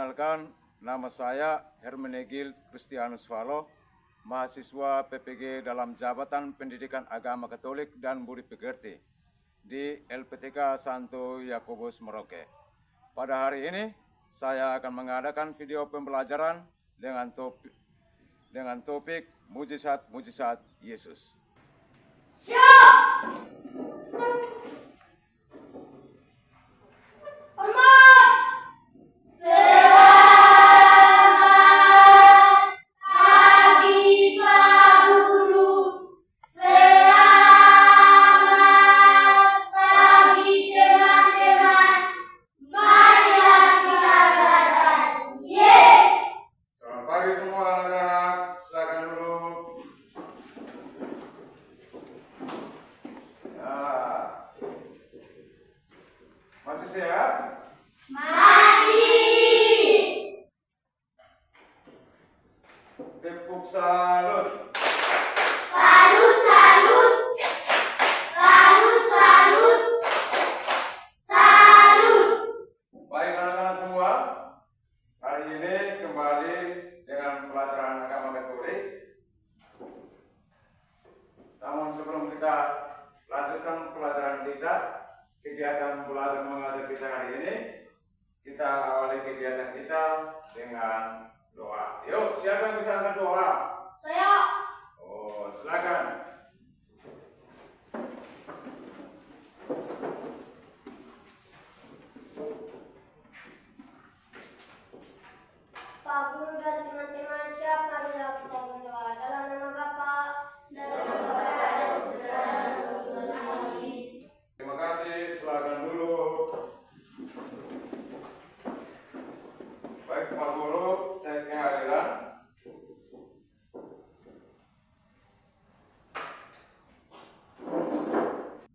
Perkenalkan, nama saya Hermenegil Kristianus Valo, mahasiswa PPG dalam Jabatan Pendidikan Agama Katolik dan Budi Pekerti di LPTK Santo Yakobus Merauke. Pada hari ini, saya akan mengadakan video pembelajaran dengan topik mujizat-mujizat Yesus. Siap! Masih sehat? Masih. Tepuk salut. Salut, salut. Salut, salut. Salut. Baik anak-anak semua, hari ini kembali dengan pelajaran agama Katolik. Namun sebelum kita lanjutkan pelajaran kita, kegiatan belajar mengajar kita hari ini, kita awali kegiatan kita dengan doa. Yuk, siapa yang bisa angkat doa? Saya. Oh, silakan. Pak Guru dan teman-teman, siap marilah kita berdoa dalam nama Bapa dan nama Putra dan Roh Kudus. Amin. Terima kasih, silakan dulu. Baik, Pak Guru, cek kehadiran.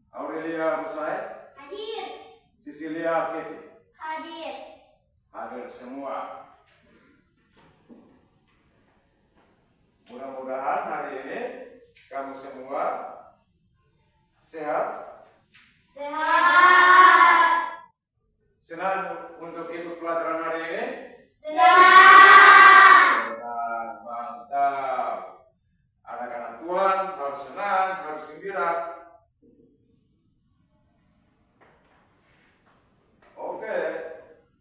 Aurelia Musai, Hadir. Cecilia Kevi, Hadir. hadir semua. Mudah-mudahan hari ini kamu semua sehat, Sehat. senang untuk ikut pelajaran hari ini. Senang. Senang, mantap. Anak-anak Tuhan harus senang, harus gembira. Oke,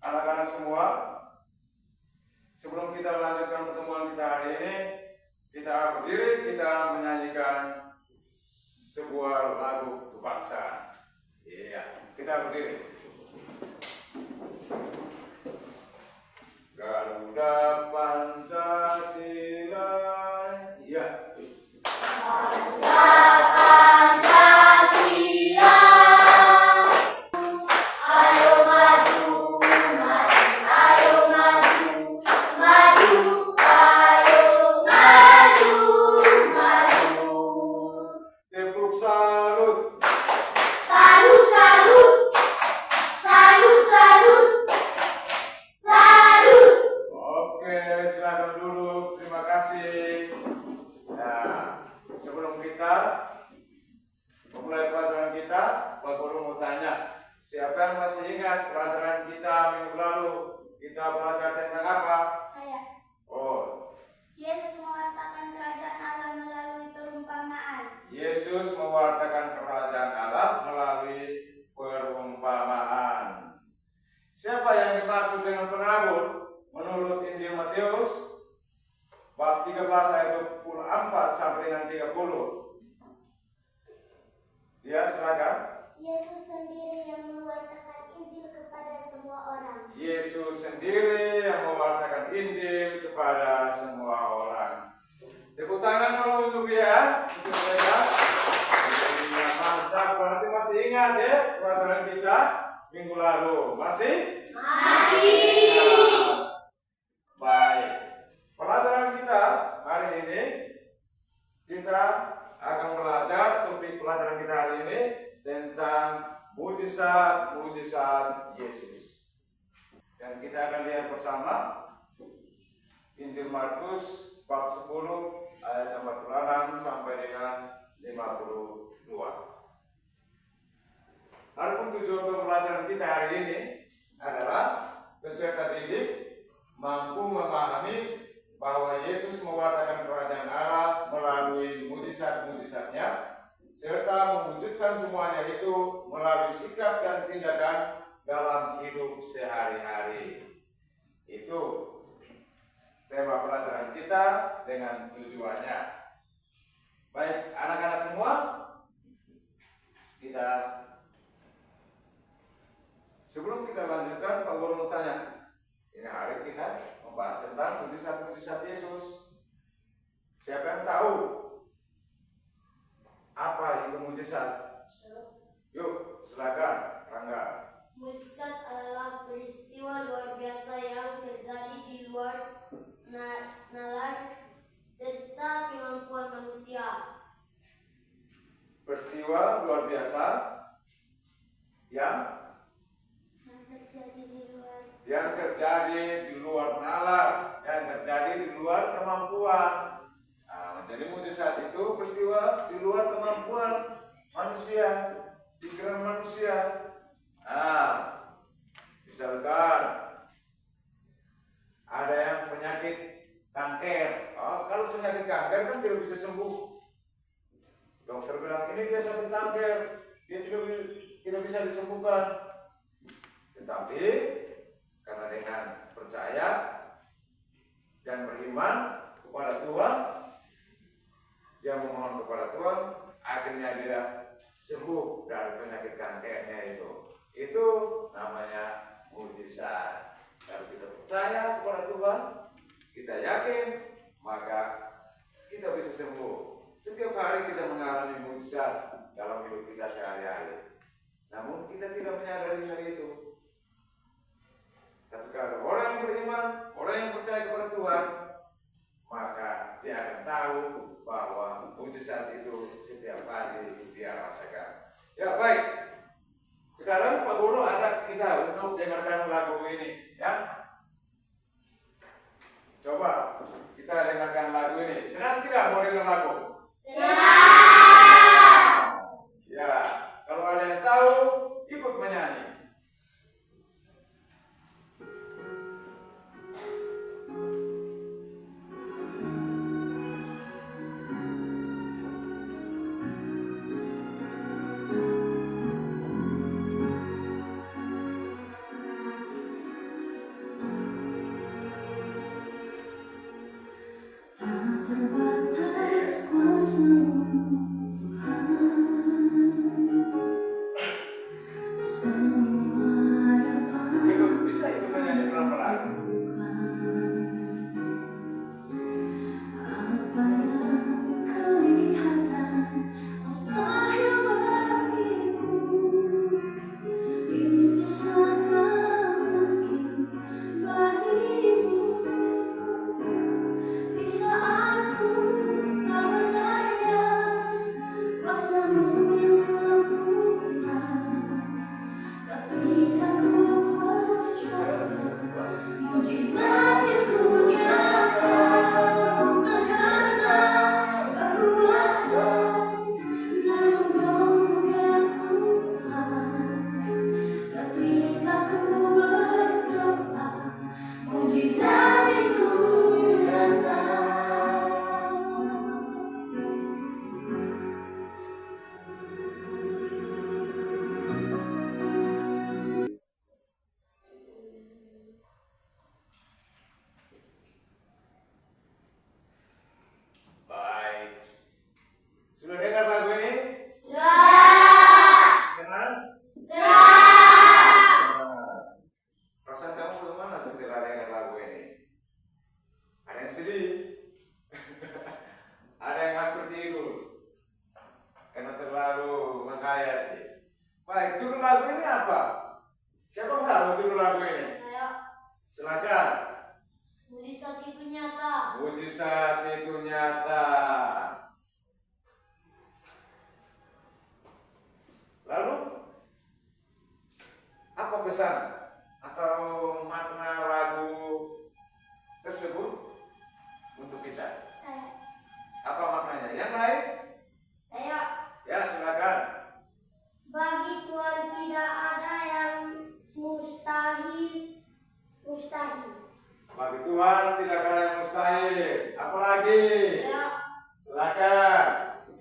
anak-anak semua, sebelum kita lanjutkan pertemuan kita hari ini, kita berdiri, kita menyanyikan sebuah lagu kebangsaan. Iya, kita berdiri. Garuda Pancasila, iya. Pancasila. Ayo maju, maju, ayo maju, maju, ayo maju, maju. Tepuk salut. Salut, salut. Salut, salut. Salut. Oke, silakan duduk. Terima kasih. Nah, sebelum kita memulai pelajaran kita, Pak Guru mau tanya, siapa yang masih ingat pelajaran kita minggu lalu? Kita belajar tentang apa? Saya. Oh, Yesus mewartakan kerajaan Allah melalui perumpamaan. Yesus mewartakan kerajaan Allah melalui perumpamaan. Siapa yang dimaksud dengan penabur? Menurut Injil Matius bab 13 ayat 24 sampai dengan 30. Ya, silakan. Yesus sendiri yang mewartakan Injil kepada semua orang. Yesus sendiri yang mewartakan Injil kepada semua orang. Tepuk tangan dulu untuk dia, untuk mereka. Ya, mantap, berarti masih ingat ya pelajaran kita minggu lalu? Masih? Masih. Baik. Pelajaran kita hari ini, kita akan belajar topik pelajaran kita hari ini tentang mujizat-mujizat Yesus. Dan kita akan lihat bersama Injil Markus bab 10 ayat 46 sampai dengan 52. Adapun tujuan pembelajaran kita hari ini adalah peserta didik serta mewujudkan semuanya itu melalui sikap dan tindakan dalam hidup sehari-hari. Itu tema pelajaran kita dengan tujuannya. Baik, anak-anak semua, sebelum kita lanjutkan, Pak Guru mau tanya. Ini hari kita membahas tentang mujizat-mujizat Yesus. Siapa yang tahu apa itu mujizat? Yuk, silakan, Rangga. Mujizat adalah peristiwa luar biasa yang terjadi di luar nalar serta kemampuan manusia. Peristiwa luar biasa yang terjadi di luar nalar dan terjadi di luar kemampuan. Nah, jadi mujizat itu peristiwa di luar kemampuan manusia, pikiran manusia. Nah, misalkan ada yang penyakit kanker. Kalau penyakit kanker kan tidak bisa sembuh. Dokter bilang ini dia sakit kanker, dia tidak bisa disembuhkan. Tetapi karena dengan percaya dan beriman kepada Tuhan, dia memohon kepada Tuhan, akhirnya dia sembuh dari penyakit kankernya itu. Itu namanya mujizat. Kalau kita percaya kepada Tuhan, kita yakin, maka kita bisa sembuh. Setiap hari kita mengalami mujizat dalam hidup kita sehari-hari. Namun kita tidak menyadari hal itu. Tapi kalau orang yang beriman, orang yang percaya kepada Tuhan, maka dia akan tahu bahwa mujizat itu setiap hari dia rasakan. Ya baik. Sekarang Pak Guru ajak kita untuk dengarkan lagu ini, ya. Coba kita dengarkan lagu ini. Senang tidak mau dengar lagu? Senang. Ya, kalau ada yang tahu, ikut menyanyi.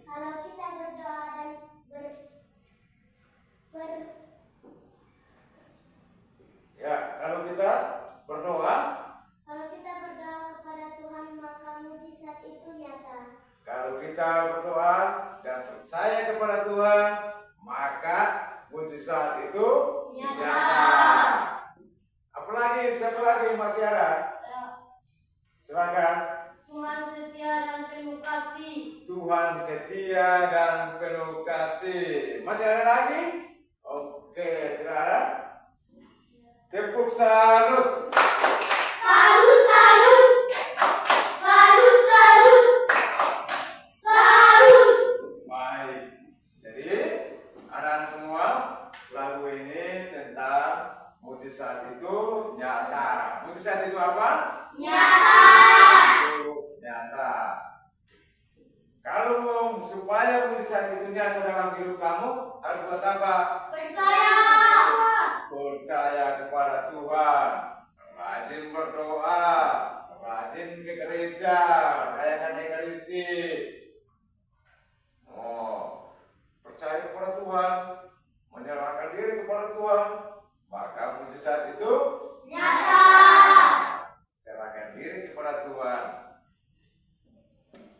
Kalau kita berdoa dan kepada Tuhan, maka mujizat itu nyata. Apalagi satu lagi masih ada. Silakan. Tuhan setia dan penuh kasih. Tuhan setia dan penuh kasih. Masih ada lagi? Oke, tidak ada? Tepuk salut. Salut, salut. Salut, salut. Salut. Baik. Jadi, anak-anak semua, lagu ini tentang mujizat itu nyata. Mujizat itu apa? Nyata. Itu nyata. Kalau mau supaya mujizat itu nyata dalam hidup kamu, harus buat apa? Percaya. Percaya kepada Tuhan, rajin berdoa, rajin ke gereja, rayakan Ekaristi. Percaya kepada Tuhan, menyerahkan diri kepada Tuhan, maka mujizat itu Nyata. serahkan diri kepada Tuhan.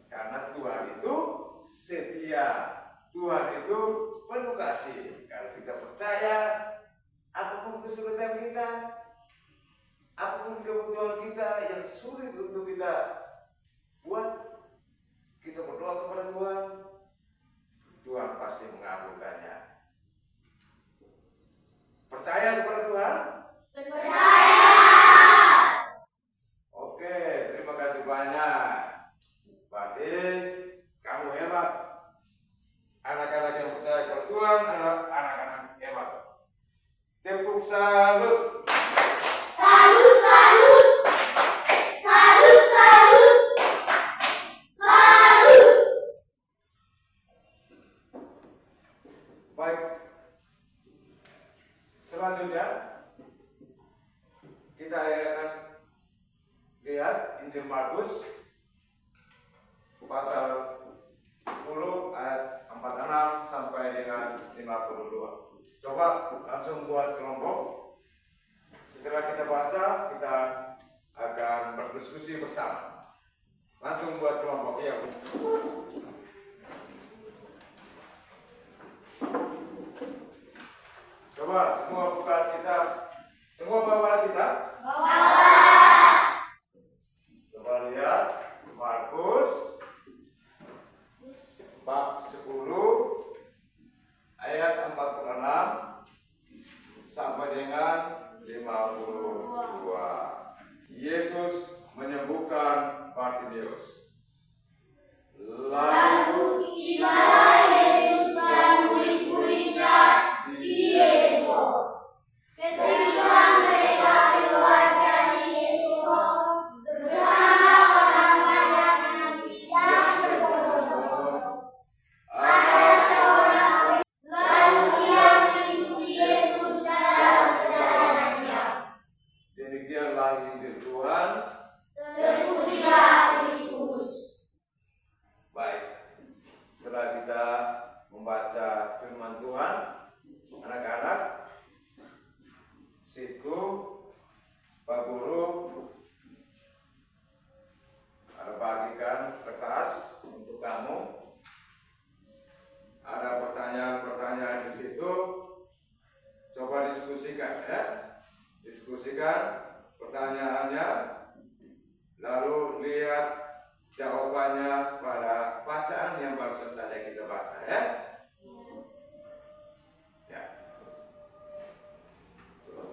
Karena Tuhan itu setia, Tuhan itu penuh kasih. Kalau kita percaya, apapun kesulitan kita, apapun kebutuhan kita yang sulit untuk kita buat, kita berdoa kepada Tuhan, Tuhan pasti mengabulkannya. Percaya kepada Tuhan? Percaya. Oke, terima kasih banyak. Berarti kamu hebat. Anak-anak yang percaya kepada Tuhan adalah anak-anak hebat. Tepuk salut. Salut, salut. Salut, salut. Salut. Baik. Selanjutnya kita akan lihat Injil Markus pasal 10 ayat 46 sampai dengan 52. Coba langsung buat kelompok. Setelah kita baca, kita akan berdiskusi bersama. Langsung buat kelompok, ya. Coba semua buka kitab. Semua bawa kitab. Coba lihat Markus bab 10 ayat 46 sampai dengan 52. Yesus menyembuhkan Bartimeus. Lalu tibalah Yesus dan murid-muridnya di Yeriko. Ketika mereka keluar dari Yeriko bersama orang banyak yang berbondong-bondong, ada seorang lalu ia mengikuti Yesus dalam perjalanannya. Demikianlah Injil Tuhan. Terpujilah Kristus. Baik, setelah kita membaca firman Tuhan, anak-anak, situ Pak Guru ada bagikan kertas untuk kamu. Ada pertanyaan-pertanyaan di situ. Coba diskusikan, ya. Diskusikan pertanyaannya, lalu lihat jawabannya pada bacaan yang barusan saja kita baca, ya. Ya. Coba.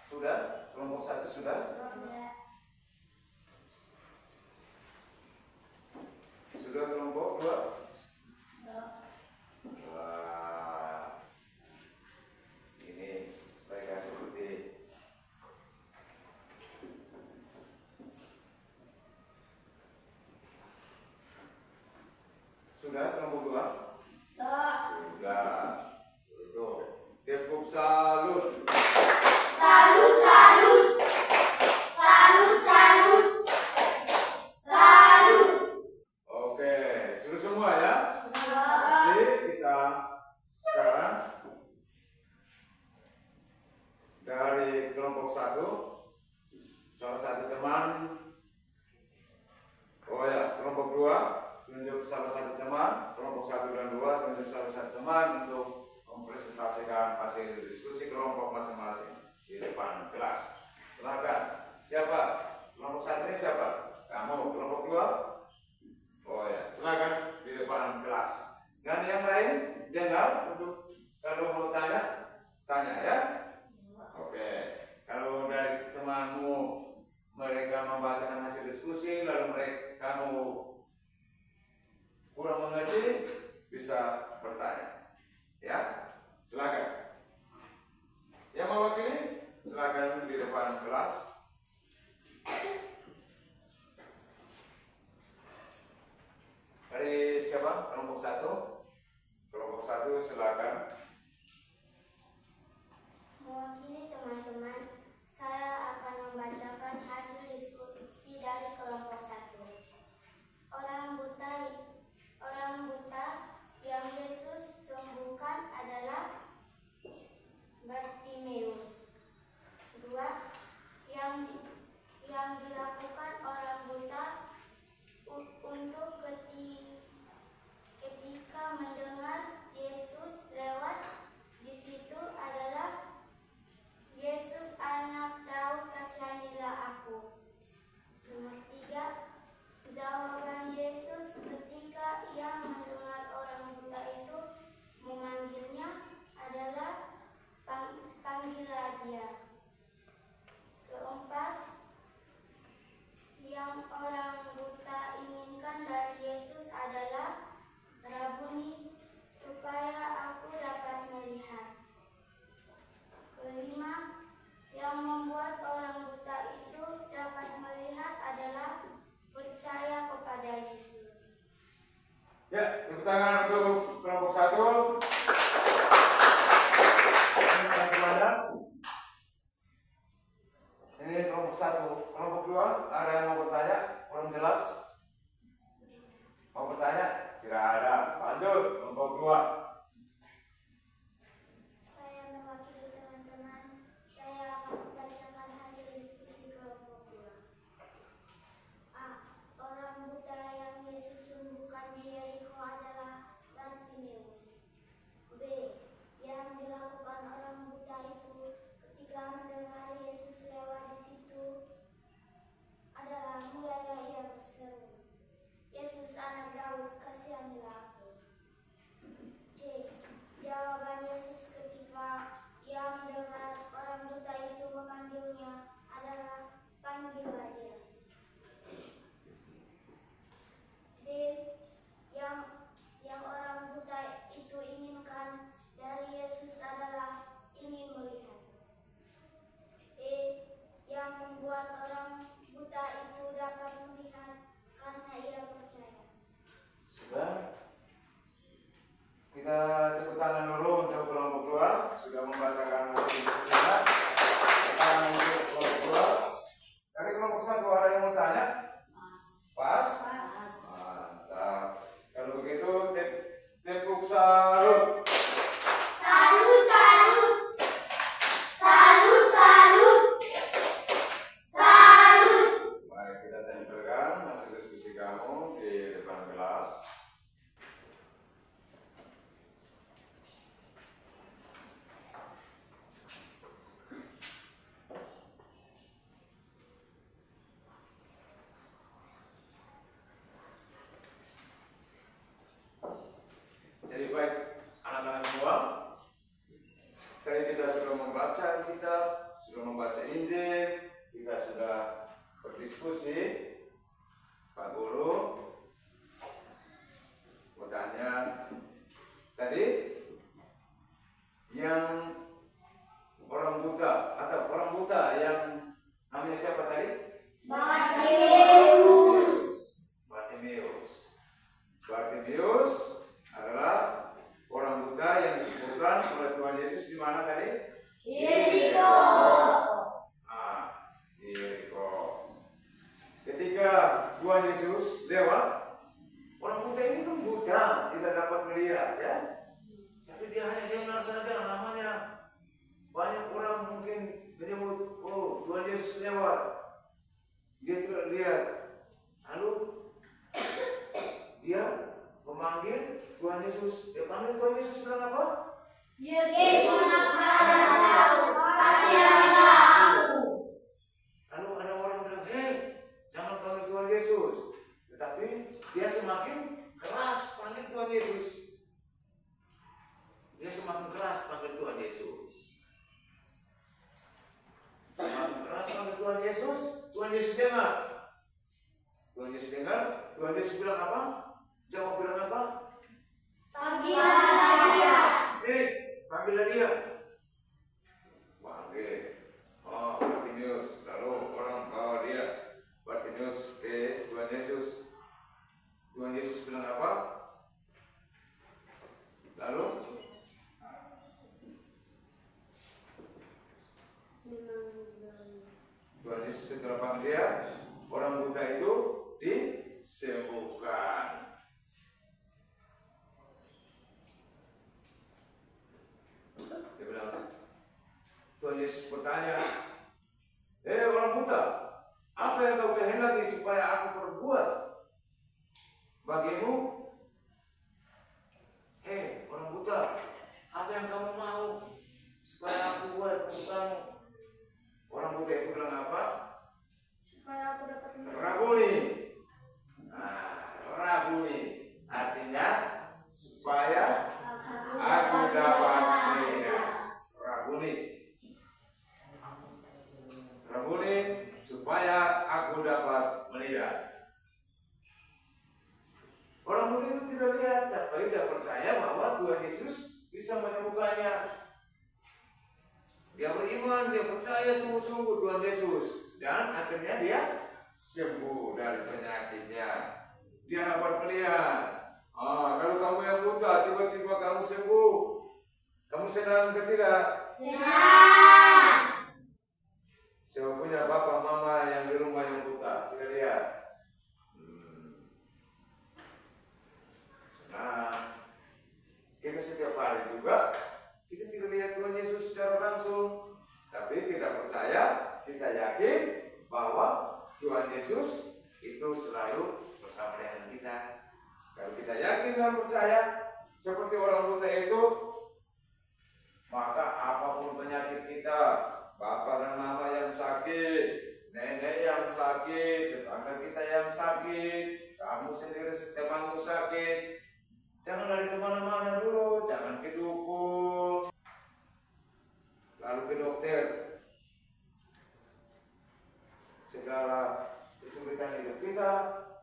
Sudah? Kelompok 1 sudah? Sudah kelompok 2? Wah, ini mereka seperti salah satu teman. Oh ya, kelompok 2 tunjuk salah satu teman, kelompok 1 dan 2 tunjuk salah satu teman untuk mempresentasikan hasil diskusi kelompok masing-masing di depan kelas. Silakan. Siapa? Kelompok 1 ini siapa? Kamu. Kelompok 2? Oh ya, silakan di depan kelas. Dan yang lain dengar untuk kalau mau tanya, tanya ya. Oke. Kalau dari temanmu mereka membacakan hasil diskusi lalu kamu kurang mengerti, bisa bertanya. Ya, silakan. Yang mewakili, silakan di depan kelas. Dari siapa? Kelompok 1. Kelompok 1 silakan. Mewakili teman-teman, saya akan membacakan hasil diskusi dari kelompok 1. Orang buta yang Yesus sembuhkan adalah Bartimeus. 2. Yang dilakukan orang buta untuk ketika mendengar Yesus lewat di situ adalah Yesus anak Daud, kasihanilah aku. Nomor 3. Jawaban Yesus ketika ia mendengar orang buta itu memanggilnya adalah panggillah dia. 4. Yang orang buta inginkan dari Yesus adalah Rabuni, supaya aku dapat melihat. 5. Yang membuat orang buta itu dapat melihat adalah percaya kepada Yesus. Ya, tepuk tangan untuk kelompok 1. Ini kelompok 1. Kelompok 2, ada yang mau bertanya? Kurang jelas? Mau bertanya? Tidak ada. Lanjut, kelompok 2. Saya mewakili teman-teman. Saya akan membacakan hasil diskusi kelompok 2. A. Orang buta yang Yesus sembuhkan di Yeriko adalah Bartimeus. B. Yang dilakukan orang buta itu ketika mendengar Yesus lewat di situ adalah mulailah ia berseru, Yesus anak Daud, kasihanilah aku. C. Jawaban Yesus ketika ia mendengar orang buta itu memanggilnya adalah panggillah dia. D. Yang orang buta itu inginkan dari Yesus adalah ingin melihat. E. Yang membuat orang buta itu dapat melihat karena ia percaya. Sudah? Kita tepuk tangan dulu untuk kelompok 2. Sudah membacakan hasil diskusinya. Tepuk tangan untuk kelompok 2. Dari kelompok 1 ada yang mau tanya? Pas? Mantap. Kalau begitu, tepuk salut. Salut, salut. Salut, salut. Salut. Baik, kita tempelkan hasil diskusi kamu di depan kelas. Jadi baik, anak-anak semua, tadi kita sudah membaca kitab, sudah membaca Injil, kita sudah berdiskusi. Pak Guru mau tanya, tadi yang orang buta atau orang buta yang namanya siapa tadi? Bartimeus. Bartimeus adalah orang buta yang disebutkan oleh Tuhan Yesus di mana tadi? Yeriko. Yeriko. Ketika Tuhan Yesus lewat, orang buta ini kan buta, tidak dapat melihat ya. Tapi dia hanya dengar saja namanya. Banyak orang mungkin menyebut, oh Tuhan Yesus lewat. dia tidak lihat. Lalu dia memanggil Tuhan Yesus. Dia panggil Tuhan Yesus bilang apa? Yesus, kasihanlah aku. Lalu ada orang bilang, hei, jangan panggil Tuhan Yesus. Tetapi dia semakin keras panggil Tuhan Yesus. Dia semakin keras panggil Tuhan Yesus. Semakin keras panggil Tuhan Yesus. Tuhan Yesus dengar. Tuhan Yesus dengar. Tuhan Yesus bilang apa? Jawab bilang apa? Panggillah dia. Panggillah dia. Panggil. Oh, Bartimius. Lalu orang bawa dia Bartimius ke Tuhan Yesus. Tuhan Yesus bilang apa? Lalu Tuhan Yesus setelah panggil dia, orang buta itu disembuhkan. Dia bilang, Tuhan Yesus bertanya, orang buta, apa yang kau kehendaki supaya aku perbuat bagimu? Orang buta, apa yang kamu mau supaya aku buat untuk kamu? Orang buta itu bilang apa? Supaya aku dapat Rabuni. Rabuni artinya supaya aku dapat melihat. Rabuni. Rabuni supaya aku dapat melihat. Orang buta itu tidak lihat, tapi tidak percaya bahwa Tuhan Yesus bisa menyembuhkannya. Dia beriman, dia percaya sungguh-sungguh Tuhan Yesus, dan akhirnya dia sembuh dari penyakitnya. Dia dapat melihat. Kalau kamu yang buta, tiba-tiba kamu sembuh, kamu senang ke tidak? senang. Siapa punya bapak mama yang di rumah yang buta? Tidak lihat. Senang. Kita setiap hari juga kita tidak lihat Tuhan Yesus secara langsung, tapi kita percaya, kita yakin bahwa Tuhan Yesus itu selalu bersama dengan kita. Kalau kita yakin dan percaya seperti orang buta itu, maka apapun penyakit kita, bapak dan mama yang sakit, nenek yang sakit, tetangga kita yang sakit, kamu sendiri temanmu sakit, jangan lari kemana-mana dulu, jangan ke dukun, lalu ke dokter. Segala kesulitan hidup kita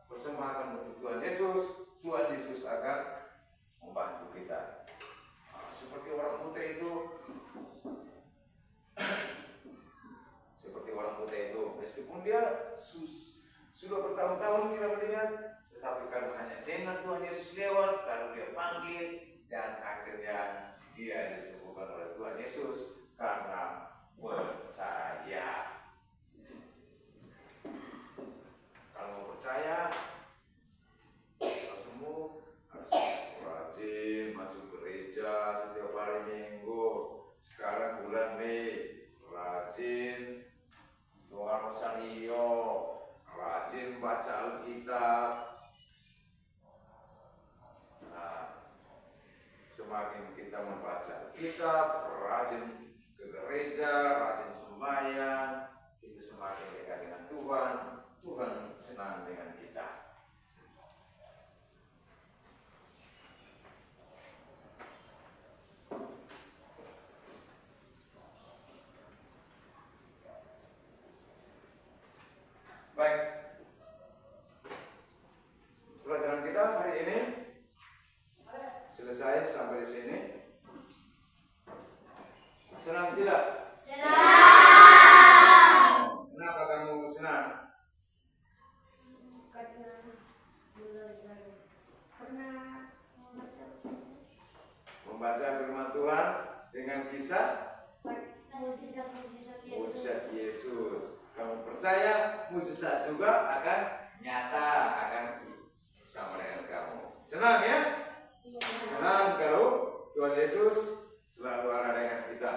persembahkan untuk Tuhan Yesus. Tuhan Yesus akan membantu kita. Seperti orang buta itu, meskipun dia sudah bertahun-tahun tidak melihat, tetapi karena hanya dengar Tuhan Yesus lewat, lalu dia panggil, dan akhirnya dia disembuhkan oleh Tuhan Yesus karena percaya. Kalau percaya, harus sembuh, harus rajin masuk gereja setiap hari Minggu. Sekarang bulan Mei, rajin doa rosario, rajin baca Alkitab. Semakin kita membaca Alkitab, rajin ke gereja, rajin sembahyang, itu semakin dekat dengan Tuhan. Tuhan senang dengan kita. Baik, pelajaran kita hari ini selesai sampai di sini. Senang tidak? Senang. Kenapa kamu senang? Karena belajar, karena Membaca firman Tuhan dengan kisah mujizat mujizat Yesus. Kamu percaya mujizat juga akan nyata, akan bersama dengan kamu. Senang ya? Senang kalau Tuhan Yesus selalu ada dengan kita.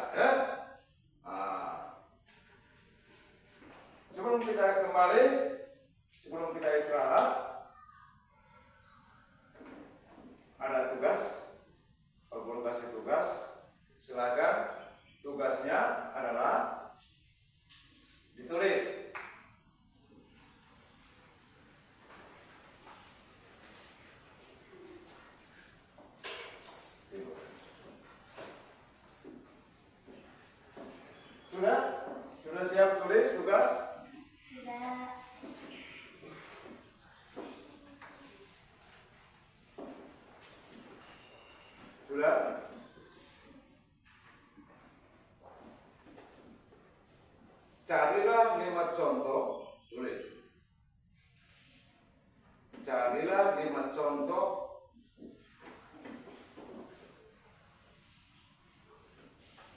Sebelum kita kembali, sebelum kita istirahat, ada tugas. Pak Guru kasih tugas. Silakan. Tugasnya adalah ditulis. Sudah? Sudah siap tulis tugas? Sudah. Sudah? Carilah 5 contoh, tulis. Carilah 5 contoh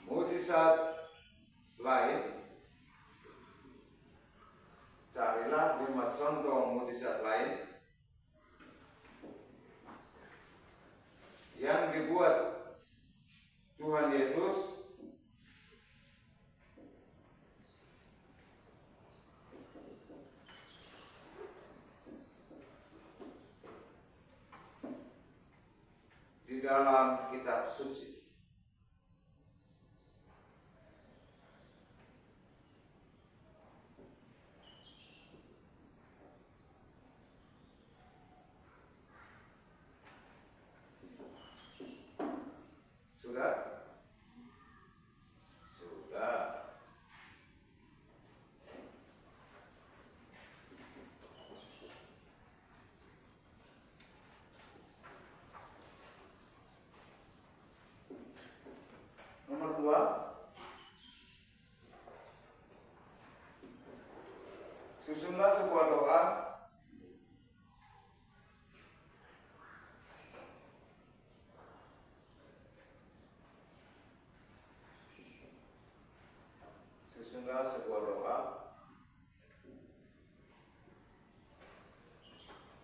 mujizat lain. Carilah 5 contoh mujizat lain yang dibuat Tuhan Yesus di dalam kitab suci. Sudah? Sudah. Nomor 2, susunlah sebuah doa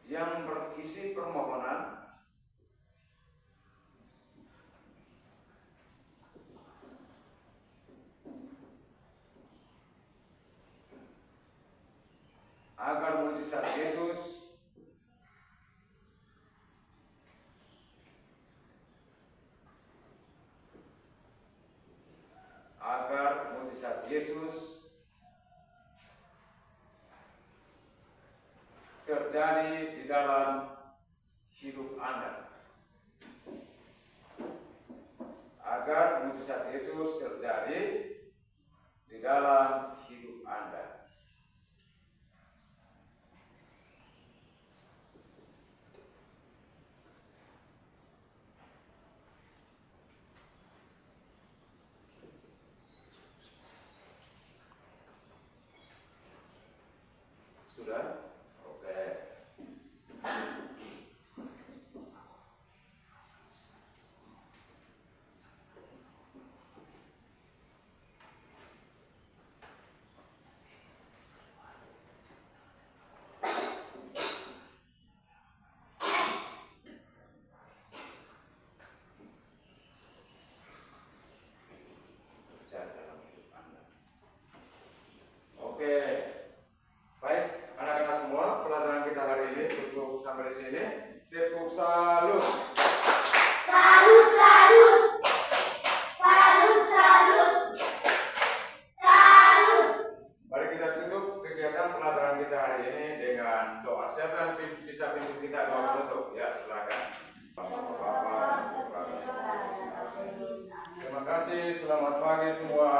yang berisi permohonan agar mujizat Yesus terjadi di dalam hidup Anda. Agar mujizat Yesus terjadi di dalam hidup Anda. Sudah? Oke. Terjadi dalam hidup Anda. Oke. Baik, anak-anak semua, pelajaran kita hari ini cukup sampai di sini. Tepuk salut. Salut, salut. Salut, salut. Salut. Mari kita tutup kegiatan pelajaran kita hari ini dengan doa. Siapa yang bisa pimpin kita doa penutup? Ya, silakan. Terima kasih, selamat pagi semua.